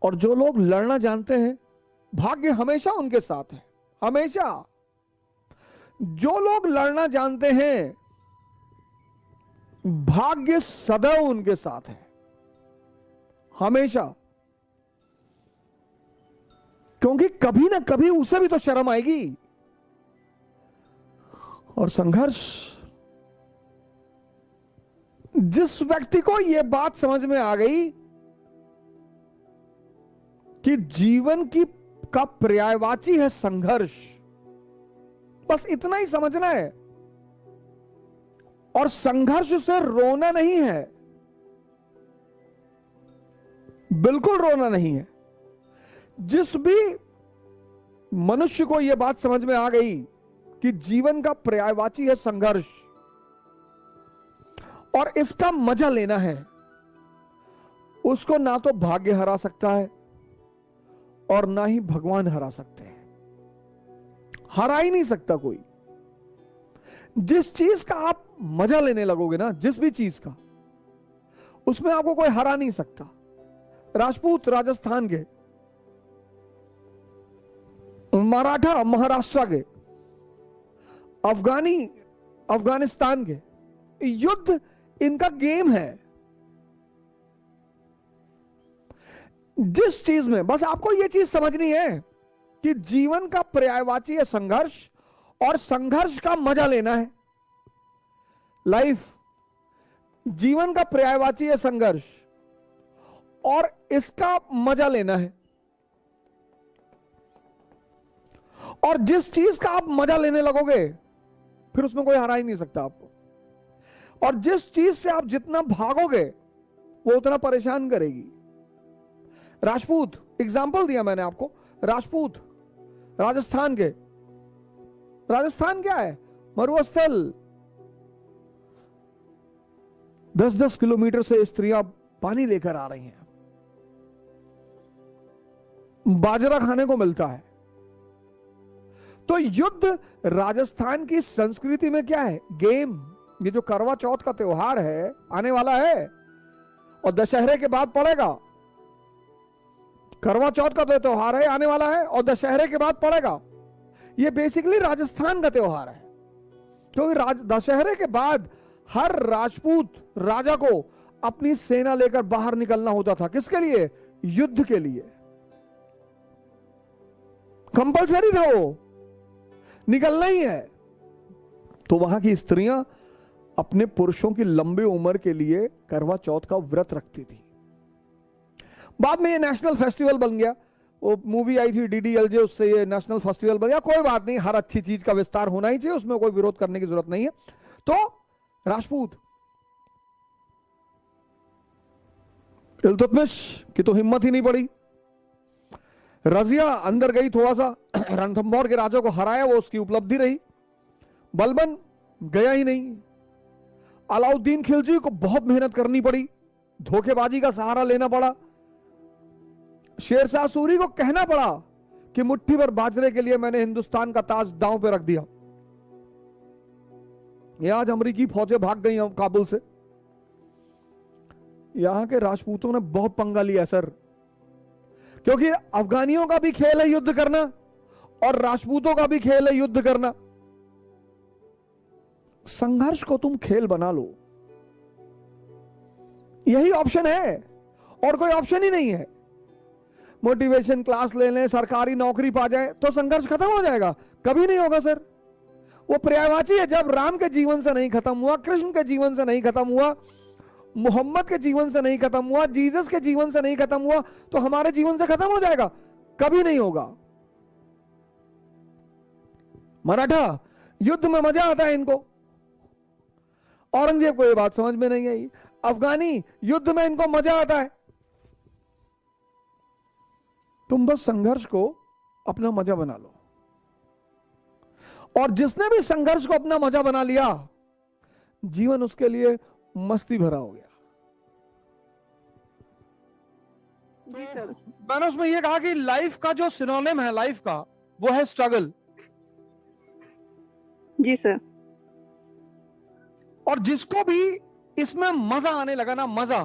और जो लोग लड़ना जानते हैं, भाग्य हमेशा उनके साथ है, हमेशा। जो लोग लड़ना जानते हैं, भाग्य सदैव उनके साथ है, हमेशा। क्योंकि कभी ना कभी उसे भी तो शर्म आएगी। और संघर्ष, जिस व्यक्ति को यह बात समझ में आ गई कि जीवन की का पर्यायवाची है संघर्ष, बस इतना ही समझना है। और संघर्ष से रोना नहीं है, बिल्कुल रोना नहीं है। जिस भी मनुष्य को यह बात समझ में आ गई कि जीवन का पर्यायवाची है संघर्ष और इसका मजा लेना है, उसको ना तो भाग्य हरा सकता है और ना ही भगवान हरा सकते हैं। हरा ही नहीं सकता कोई। जिस चीज का आप मजा लेने लगोगे ना, जिस भी चीज का, उसमें आपको कोई हरा नहीं सकता। राजपूत राजस्थान के, मराठा महाराष्ट्र के, अफगानी अफगानिस्तान के, युद्ध इनका गेम है। जिस चीज में, बस आपको यह चीज समझनी है कि जीवन का पर्यायवाची है संघर्ष और संघर्ष का मजा लेना है। लाइफ, जीवन का पर्यायवाची है संघर्ष और इसका मजा लेना है। और जिस चीज का आप मजा लेने लगोगे, फिर उसमें कोई हरा ही नहीं सकता आपको। और जिस चीज से आप जितना भागोगे, वो उतना परेशान करेगी। राजपूत, एग्जाम्पल दिया मैंने आपको, राजपूत राजस्थान के, राजस्थान क्या है, मरुस्थल। 10-10 किलोमीटर से स्त्रियां पानी लेकर आ रही हैं, बाजरा खाने को मिलता है। तो युद्ध राजस्थान की संस्कृति में क्या है, गेम। ये जो करवा चौथ का त्योहार है, आने वाला है और दशहरे के बाद पड़ेगा। करवा चौथ का तो त्योहार है, आने वाला है और दशहरे के बाद पड़ेगा। ये बेसिकली राजस्थान का त्योहार है, क्योंकि दशहरे के बाद हर राजपूत राजा को अपनी सेना लेकर बाहर निकलना होता था। किसके लिए? युद्ध के लिए। कंपलसरी था, वो निकलना ही है। तो वहां की स्त्रियां अपने पुरुषों की लंबी उम्र के लिए करवा चौथ का व्रत रखती थी। बाद में ये नेशनल फेस्टिवल बन गया। वो मूवी आई थी DDLJ, उससे ये नेशनल फेस्टिवल बन गया। कोई बात नहीं, हर अच्छी चीज का विस्तार होना ही चाहिए, उसमें कोई विरोध करने की जरूरत नहीं है। तो राजपूत, इल्तुतमिश की तो हिम्मत ही नहीं पड़ी। रजिया अंदर गई, थोड़ा सा रणथंभौर के राजा को हराया, वो उसकी उपलब्धि रही। बलबन गया ही नहीं। अलाउद्दीन खिलजी को बहुत मेहनत करनी पड़ी, धोखेबाजी का सहारा लेना पड़ा। शेरशाह सूरी को कहना पड़ा कि मुट्ठी भर बाजरे के लिए मैंने हिंदुस्तान का ताज दांव पे रख दिया। ये आज अमेरिकी फौजें भाग गई काबुल से। यहां के राजपूतों ने बहुत पंगा लिया सर, क्योंकि अफगानियों का भी खेल है युद्ध करना और राजपूतों का भी खेल है युद्ध करना। संघर्ष को तुम खेल बना लो, यही ऑप्शन है और कोई ऑप्शन ही नहीं है। मोटिवेशन क्लास ले लें, सरकारी नौकरी पा जाए तो संघर्ष खत्म हो जाएगा? कभी नहीं होगा सर। वो पर्यायवाची है। जब राम के जीवन से नहीं खत्म हुआ, कृष्ण के जीवन से नहीं खत्म हुआ, मोहम्मद के जीवन से नहीं खत्म हुआ, जीसस के जीवन से नहीं खत्म हुआ, तो हमारे जीवन से खत्म हो जाएगा? कभी नहीं होगा। मराठा, युद्ध में मजा आता है इनको, औरंगजेब को यह बात समझ में नहीं आई। अफगानी, युद्ध में इनको मजा आता है। तुम बस संघर्ष को अपना मजा बना लो। और जिसने भी संघर्ष को अपना मजा बना लिया, जीवन उसके लिए मस्ती भरा हो गया। तो मैंने उसमें यह कहा कि लाइफ का जो सिनोनिम है लाइफ का, वो है स्ट्रगल। जी सर। और जिसको भी इसमें मजा आने लगा ना, मजा,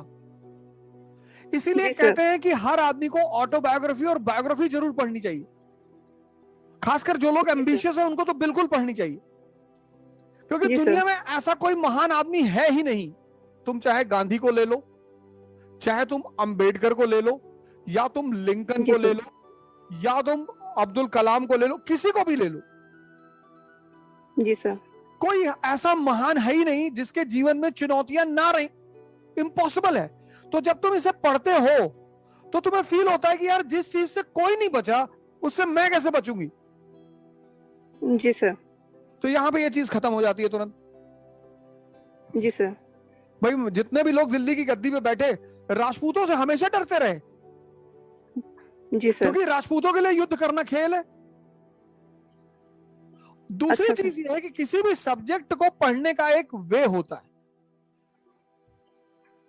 इसीलिए जी सर। कहते हैं कि हर आदमी को ऑटोबायोग्राफी और बायोग्राफी जरूर पढ़नी चाहिए। खासकर जो लोग जी सर। एम्बिशियस है उनको तो बिल्कुल पढ़नी चाहिए, क्योंकि जी दुनिया सर। में ऐसा कोई महान आदमी है ही नहीं। तुम चाहे गांधी को ले लो, चाहे तुम अंबेडकर को ले लो, या तुम लिंकन जी को ले सर। लो, या तुम अब्दुल कलाम को ले लो, किसी को भी ले लो, जी सर। कोई ऐसा महान है ही नहीं जिसके जीवन में चुनौतियां ना रही। इम्पॉसिबल है। तो जब तुम इसे पढ़ते हो तो तुम्हें फील होता है कि यार जिस चीज से कोई नहीं बचा उससे मैं कैसे बचूंगी। जी सर। तो यहां पे ये चीज खत्म हो जाती है तुरंत। जी सर। भाई जितने भी लोग दिल्ली की गद्दी पे बैठे राजपूतों से हमेशा डरते रहे, जी सर। क्योंकि राजपूतों के लिए युद्ध करना खेल है। दूसरी अच्छा चीज ये है कि किसी भी सब्जेक्ट को पढ़ने का एक वे होता है।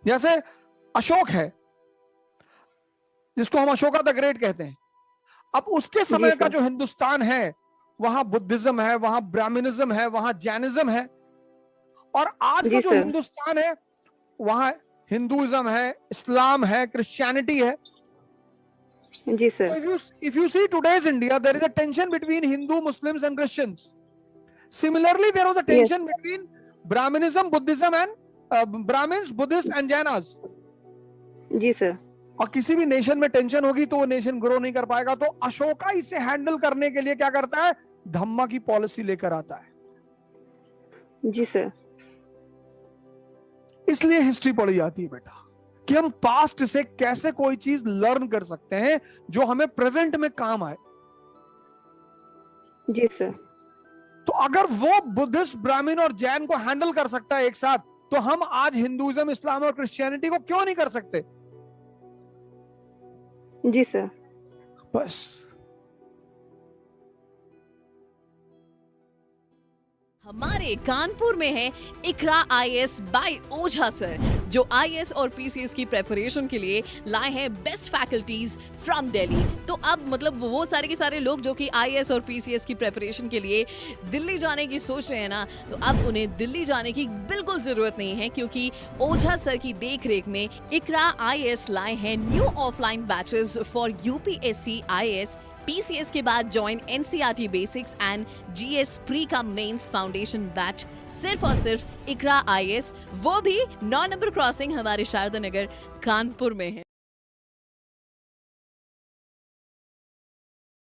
जैसे अशोक है, जिसको हम अशोका द ग्रेट कहते हैं। अब उसके जी समय का सर। जो हिंदुस्तान है, वहां बुद्धिज्म है, वहां ब्राह्मणिज्म है, वहां जैनिज्म है। और आज का जी जो सर। हिंदुस्तान है वहां हिंदुइज्म है, इस्लाम है, क्रिश्चियनिटी है। जी So sir. if you see today's India, there is a tension between Hindu, Muslims, and Christians. Similarly, there was a Yes. tension between Brahminism, Buddhism, and Brahmins, Buddhists, and Jainas. जी sir. और किसी भी nation में tension होगी तो वो nation grow नहीं कर पाएगा। तो अशोका इसे हैंडल करने के लिए क्या करता है, धम्मा की पॉलिसी लेकर आता है। जी सर। इसलिए हिस्ट्री पढ़ी जाती है बेटा, कि हम पास्ट से कैसे कोई चीज लर्न कर सकते हैं जो हमें प्रेजेंट में काम आए। जी सर। तो अगर वो बुद्धिस्ट, ब्राह्मण और जैन को हैंडल कर सकता है एक साथ, तो हम आज हिंदुइज्म, इस्लाम और क्रिश्चियनिटी को क्यों नहीं कर सकते। जी सर। बस। हमारे कानपुर में है इकरा आईएएस बाय ओझा सर, जो आईएएस और पीसीएस की प्रेपरेशन के लिए लाए हैं बेस्ट फैकल्टीज फ्रॉम दिल्ली। तो अब मतलब वो सारे के सारे लोग जो कि आईएएस और पीसीएस की प्रेपरेशन के लिए दिल्ली जाने की सोच रहे हैं ना, तो अब उन्हें दिल्ली जाने की बिल्कुल जरूरत नहीं है, क्योंकि ओझा सर की देखरेख में इकरा आईएएस लाए हैं new offline batches for UPSC, IAS, PCS के बाद join NCERT basics and GS pre का मेंस फाउंडेशन बैच सिर्फ और सिर्फ इकरा आईएएस, वो भी 9 नंबर क्रॉसिंग हमारे शारदा नगर कानपुर में है।